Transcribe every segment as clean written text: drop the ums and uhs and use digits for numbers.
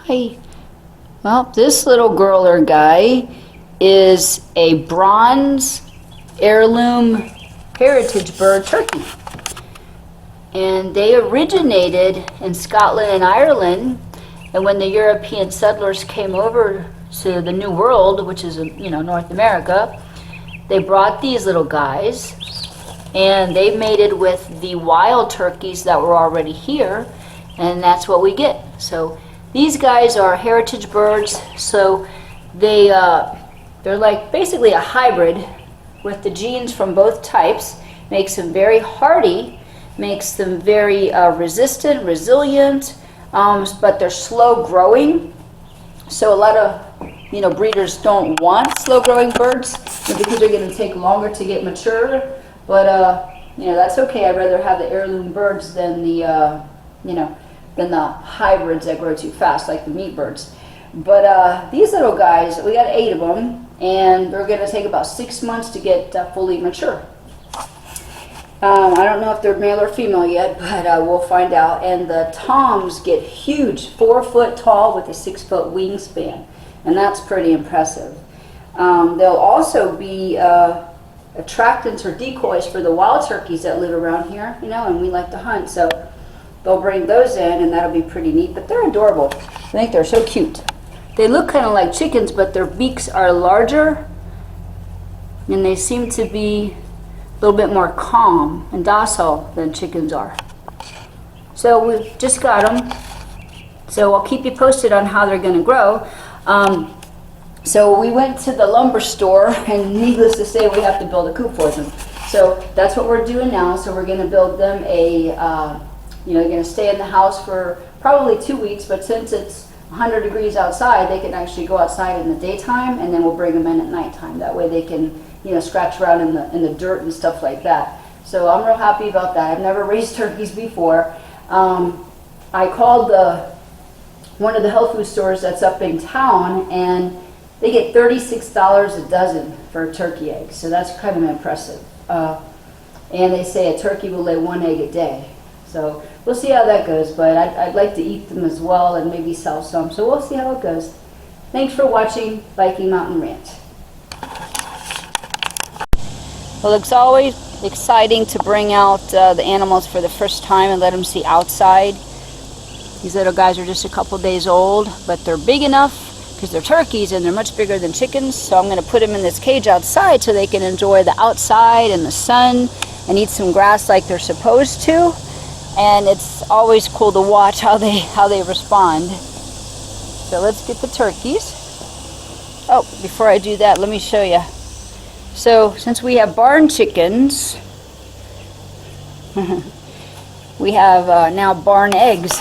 Hi. Well, this little girler guy is a bronze heirloom heritage bird turkey. And they originated in Scotland and Ireland. And when the European settlers came over to the New World, which is, North America, they brought these little guys and they mated with the wild turkeys that were already here, and that's what we get. So these guys are heritage birds, so they're like basically a hybrid with the genes from both types. Makes them very hardy, makes them very resistant, resilient, but they're slow growing. So a lot of breeders don't want slow growing birds because they're going to take longer to get mature. But that's okay. I'd rather have the heirloom birds than the than the hybrids that grow too fast, like the meat birds. But these little guys, we got 8 of them, and they're going to take about 6 months to get fully mature. I don't know if they're male or female yet, but we'll find out. And the toms get huge, 4 foot tall with a 6 foot wingspan, and that's pretty impressive. They'll also be attractants or decoys for the wild turkeys that live around here, and we like to hunt, so they'll bring those in, and that'll be pretty neat. But they're adorable. I think they're so cute. They look kind of like chickens, but their beaks are larger, and they seem to be a little bit more calm and docile than chickens are. So we've just got them. So I'll keep you posted on how they're going to grow. So we went to the lumber store, and needless to say, we have to build a coop for them. So that's what we're doing now. So we're going to build them they're going to stay in the house for probably 2 weeks, but since it's 100 degrees outside, they can actually go outside in the daytime, and then we'll bring them in at nighttime. That way they can, scratch around in the dirt and stuff like that. So I'm real happy about that. I've never raised turkeys before. I called one of the health food stores that's up in town, and they get $36 a dozen for turkey eggs. So that's kind of impressive. And they say a turkey will lay 1 egg a day. So we'll see how that goes, but I'd like to eat them as well and maybe sell some. So we'll see how it goes. Thanks for watching Viking Mountain Ranch. Well, it's always exciting to bring out the animals for the first time and let them see outside. These little guys are just a couple days old, but they're big enough because they're turkeys and they're much bigger than chickens. So I'm going to put them in this cage outside so they can enjoy the outside and the sun and eat some grass like they're supposed to. And it's always cool to watch how they respond. So let's get the turkeys. Oh, before I do that, let me show you. So since we have barn chickens, we have now barn eggs.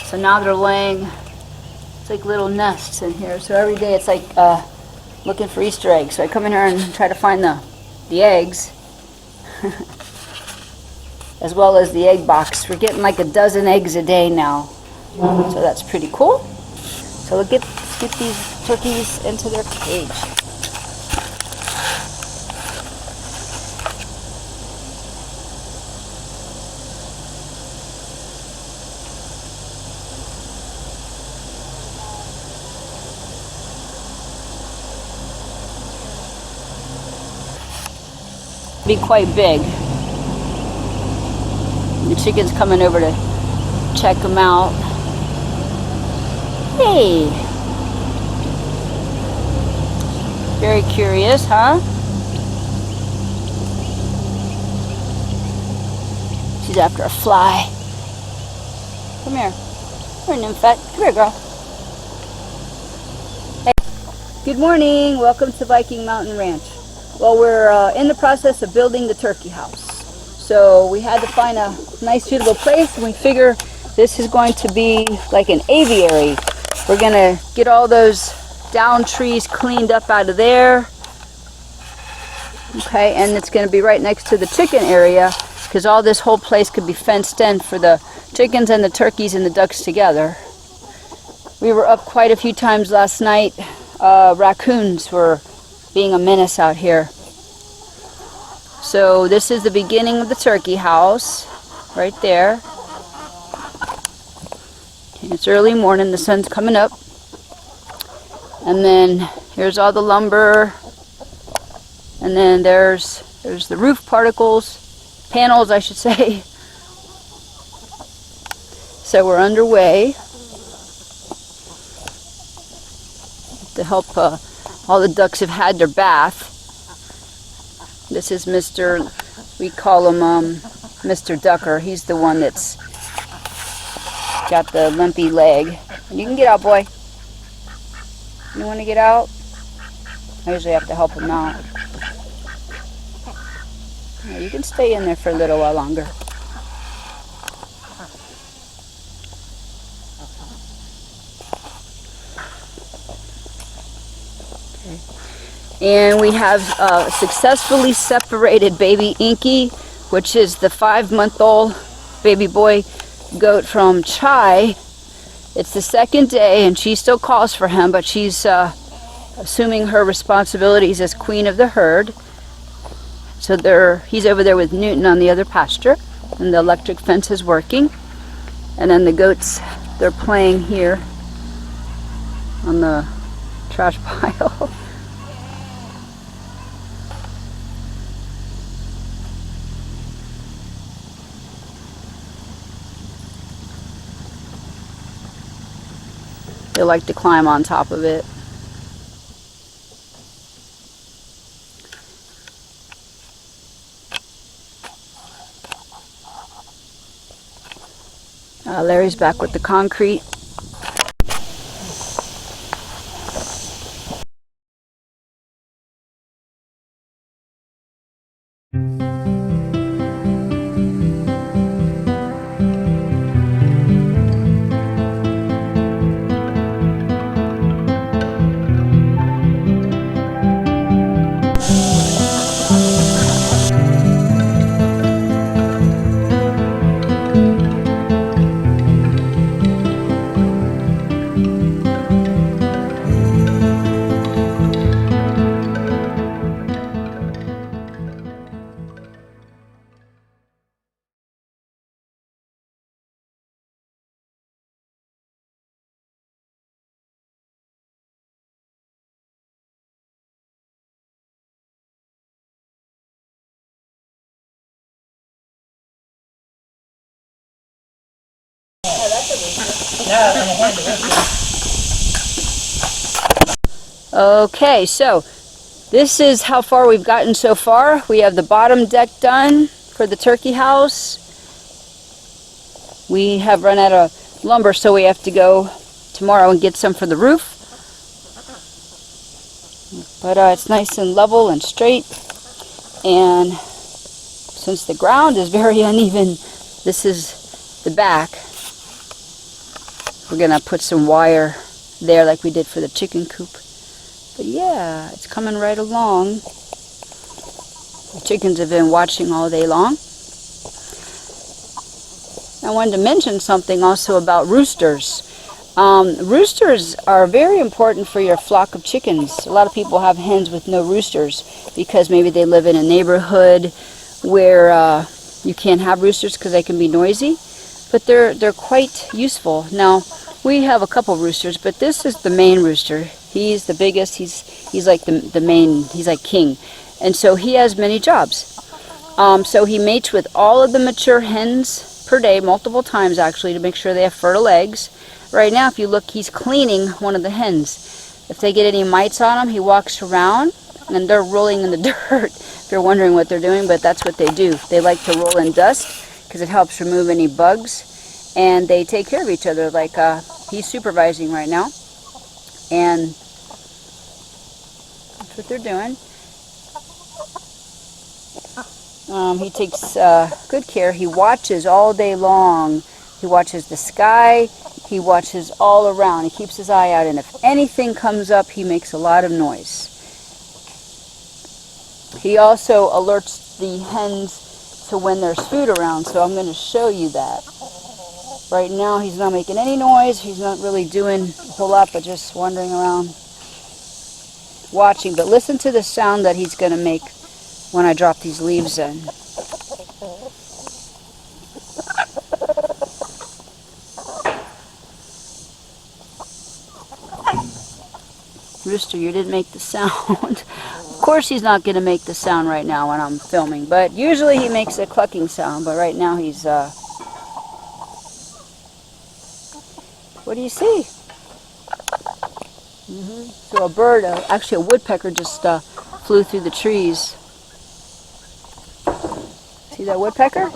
So now they're laying, it's like little nests in here. So every day it's like looking for Easter eggs. So I come in here and try to find the eggs. As well as the egg box. We're getting like a dozen eggs a day now. So that's pretty cool. So let's get these turkeys into their cage. Be quite big. The chicken's coming over to check them out. Hey! Very curious, huh? She's after a fly. Come here. Come here, Nymphette. Come here, girl. Hey. Good morning. Welcome to Viking Mountain Ranch. Well, we're in the process of building the turkey house. So we had to find a nice suitable place, and we figure this is going to be like an aviary. We're going to get all those down trees cleaned up out of there. Okay, and it's going to be right next to the chicken area because all this whole place could be fenced in for the chickens and the turkeys and the ducks together. We were up quite a few times last night. Raccoons were being a menace out here. So this is the beginning of the turkey house, right there. It's early morning, the sun's coming up. And then here's all the lumber. And then there's the roof panels I should say. So we're underway to help all the ducks have had their bath. This is we call him Mr. Ducker. He's the one that's got the limpy leg. You can get out, boy. You want to get out? I usually have to help him out. Yeah, you can stay in there for a little while longer. Okay. And we have successfully separated baby Inky, which is the 5-month-old baby boy goat from Chai. It's the second day and she still calls for him, but she's assuming her responsibilities as queen of the herd. So he's over there with Newton on the other pasture, and the electric fence is working. And then the goats, they're playing here on the trash pile. They like to climb on top of it. Larry's back with the concrete. Okay, so this is how far we've gotten so far. We have the bottom deck done for the turkey house. We have run out of lumber, so we have to go tomorrow and get some for the roof. But it's nice and level and straight. And since the ground is very uneven, this is the back. We're going to put some wire there like we did for the chicken coop. But yeah, it's coming right along. The chickens have been watching all day long. I wanted to mention something also about roosters. Roosters are very important for your flock of chickens. A lot of people have hens with no roosters because maybe they live in a neighborhood where you can't have roosters because they can be noisy. But they're quite useful. Now, we have a couple roosters, but this is the main rooster. He's the biggest. He's like the main. He's like king, and so he has many jobs. So he mates with all of the mature hens per day, multiple times actually, to make sure they have fertile eggs. Right now, if you look, he's cleaning one of the hens. If they get any mites on them, he walks around, and they're rolling in the dirt. If you're wondering what they're doing, but that's what they do. They like to roll in dust because it helps remove any bugs, and they take care of each other. Like he's supervising right now, and that's what they're doing. He takes good care. He watches all day long. He watches the sky. He watches all around. He keeps his eye out, and if anything comes up, he makes a lot of noise. He also alerts the hens to when there's food around, so I'm going to show you that. Right now, he's not making any noise. He's not really doing a whole lot, but just wandering around, watching. But listen to the sound that he's going to make when I drop these leaves in. Rooster, you didn't make the sound. Of course he's not going to make the sound right now when I'm filming, but usually he makes a clucking sound, but right now he's, what do you see? So a bird, actually a woodpecker just flew through the trees. See that woodpecker?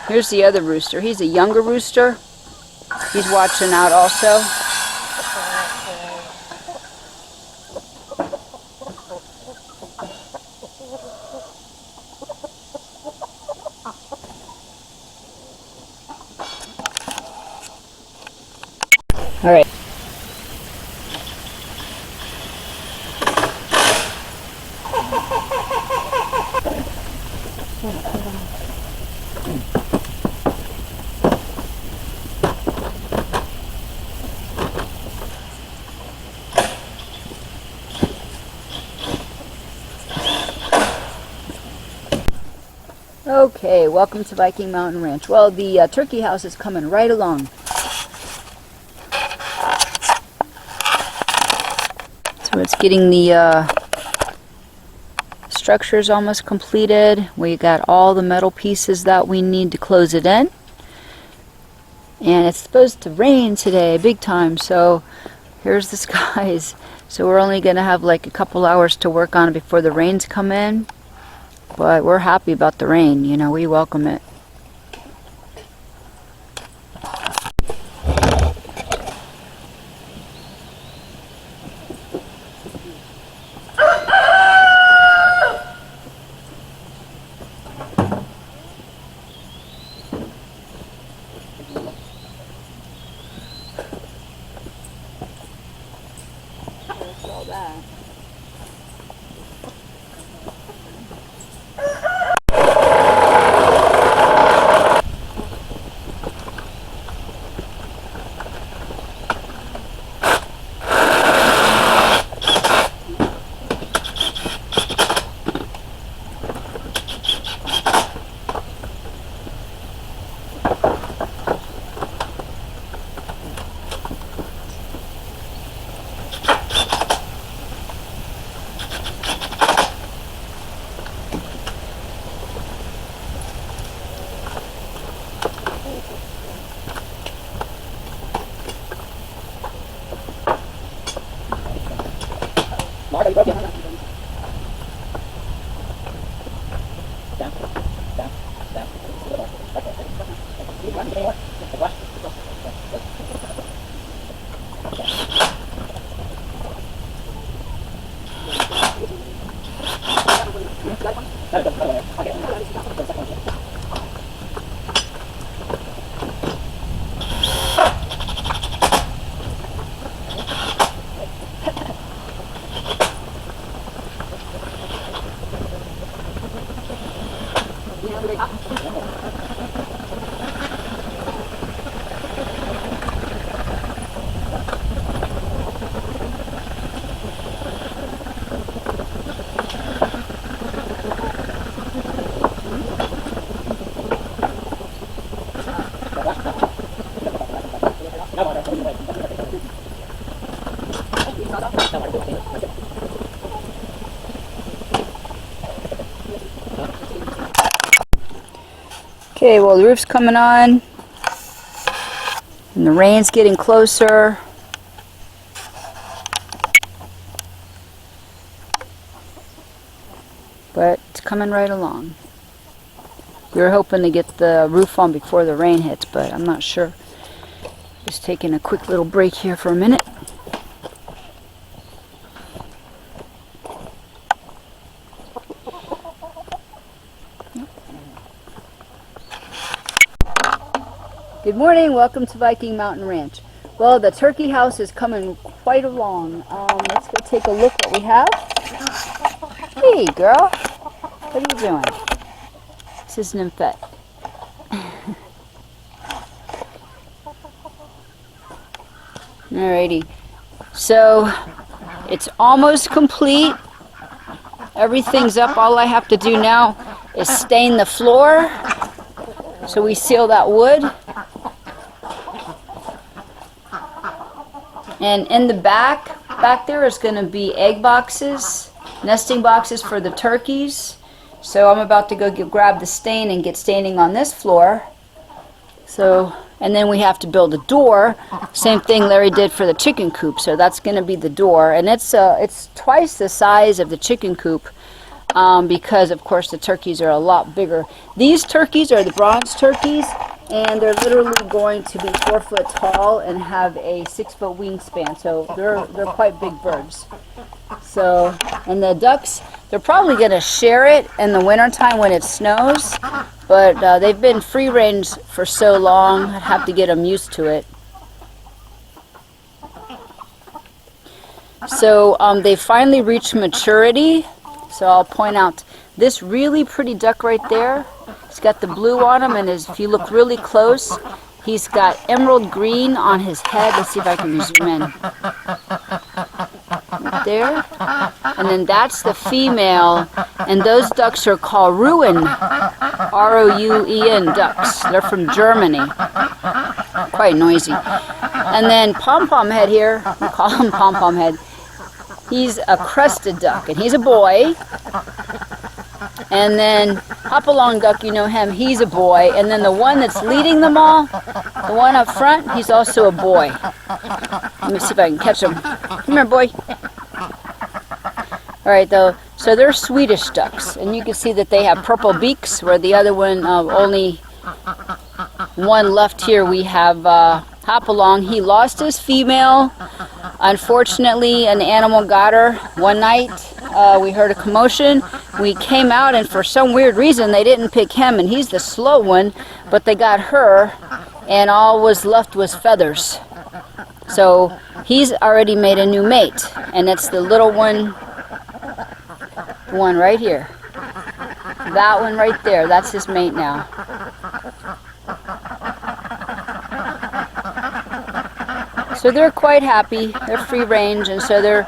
Here's the other rooster. He's a younger rooster. He's watching out also. All right. Okay, welcome to Viking Mountain Ranch. Well, the turkey house is coming right along. So it's getting the structures almost completed. We got all the metal pieces that we need to close it in. And it's supposed to rain today, big time, so here's the skies. So we're only going to have like a couple hours to work on it before the rains come in. But we're happy about the rain, you know, we welcome it. Okay, well the roof's coming on and the rain's getting closer. But it's coming right along. We were hoping to get the roof on before the rain hits, but I'm not sure. Just taking a quick little break here for a minute. Good morning, welcome to Viking Mountain Ranch. Well, the turkey house is coming quite along. Let's go take a look what we have. Hey girl, what are you doing? This is Nymphette. Alrighty, so it's almost complete. Everything's up. All I have to do now is stain the floor. So we seal that wood. And in the back there is going to be egg boxes, nesting boxes for the turkeys. So I'm about to go grab the stain and get staining on this floor. So, and then we have to build a door. Same thing Larry did for the chicken coop. So that's going to be the door, and it's twice the size of the chicken coop because of course the turkeys are a lot bigger. These turkeys are the bronze turkeys, and they're literally going to be 4 foot tall and have a 6 foot wingspan. So they're quite big birds. So, and the ducks, they're probably going to share it in the wintertime when it snows, but they've been free range for so long, I'd have to get them used to it. So they finally reached maturity. So I'll point out this really pretty duck right there. He's got the blue on him, and if you look really close, he's got emerald green on his head. Let's see if I can zoom in. Right there. And then that's the female, and those ducks are called Ruhen, R-O-U-E-N ducks. They're from Germany. Quite noisy. And then Pom-Pom Head here, we call him Pom-Pom Head. He's a crested duck, and he's a boy. And then Hopalong Duck, you know him, he's a boy. And then the one that's leading them all, the one up front, he's also a boy. Let me see if I can catch him. Come here, boy. Alright, though, so they're Swedish ducks. And you can see that they have purple beaks, where the other one, only one left here. We have Hopalong. He lost his female. Unfortunately, an animal got her one night. We heard a commotion. We came out, and for some weird reason, they didn't pick him, and he's the slow one, but they got her, and all was left was feathers. So he's already made a new mate, and it's the little one right here. That one right there, that's his mate now. So they're quite happy. They're free range, and so they're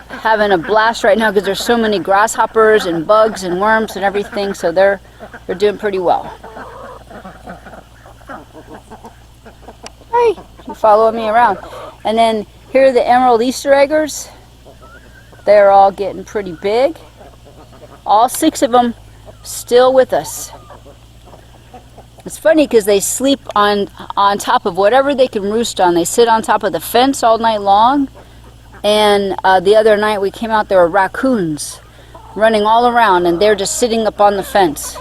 having a blast right now because there's so many grasshoppers and bugs and worms and everything. So they're doing pretty well. Hey, you follow me around. And then here are the emerald Easter eggers. They're all getting pretty big. All 6 of them still with us. It's funny because they sleep on top of whatever they can roost on. They sit on top of the fence all night long. And the other night we came out, there were raccoons running all around, and they're just sitting up on the fence.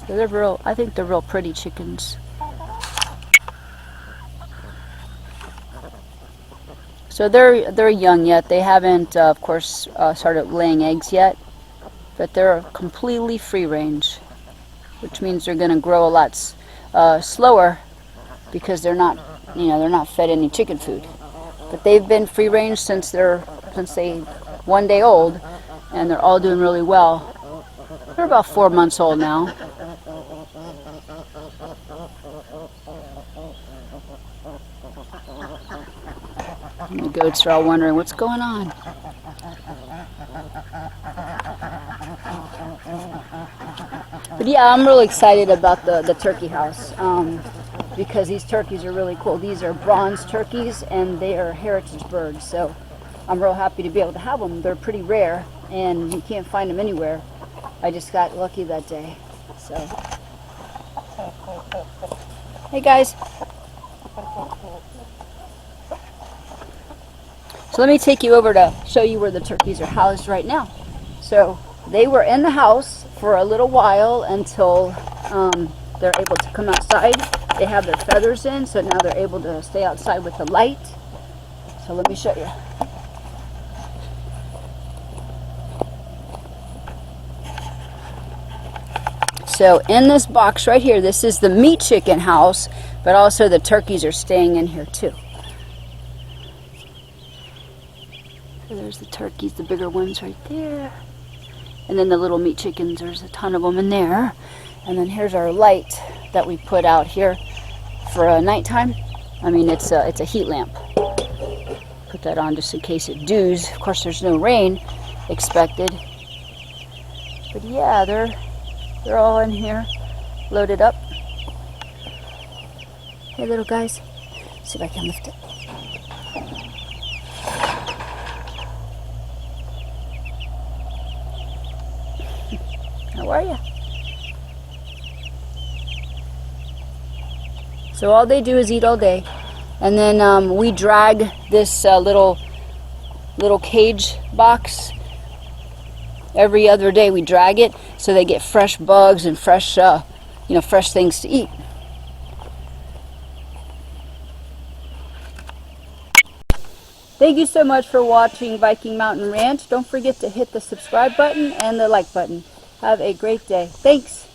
So they're real, I think they're real pretty chickens. So they're young yet. They haven't, of course, started laying eggs yet. But they're completely free range, which means they're going to grow a lot slower because they're not, they're not fed any chicken food. But they've been free range since they 1 day old, and they're all doing really well. They're about 4 months old now. And the goats are all wondering what's going on. But yeah, I'm really excited about the turkey house because these turkeys are really cool. These are bronze turkeys, and they are heritage birds. So I'm real happy to be able to have them. They're pretty rare, and you can't find them anywhere. I just got lucky that day. So, hey guys. So let me take you over to show you where the turkeys are housed right now. So they were in the house for a little while until they're able to come outside. They have their feathers in, so now they're able to stay outside with the light. So let me show you. So in this box right here, this is the meat chicken house, but also the turkeys are staying in here too. So there's the turkeys, the bigger ones right there. And then the little meat chickens, there's a ton of them in there. And then here's our light that we put out here for nighttime. I mean, it's a heat lamp. Put that on just in case it dews. Of course, there's no rain expected. But yeah, they're all in here, loaded up. Hey, little guys. Let's see if I can lift it. How are you? So all they do is eat all day, and then we drag this little cage box every other day. We drag it so they get fresh bugs and fresh, fresh things to eat. Thank you so much for watching Viking Mountain Ranch. Don't forget to hit the subscribe button and the like button. Have a great day. Thanks.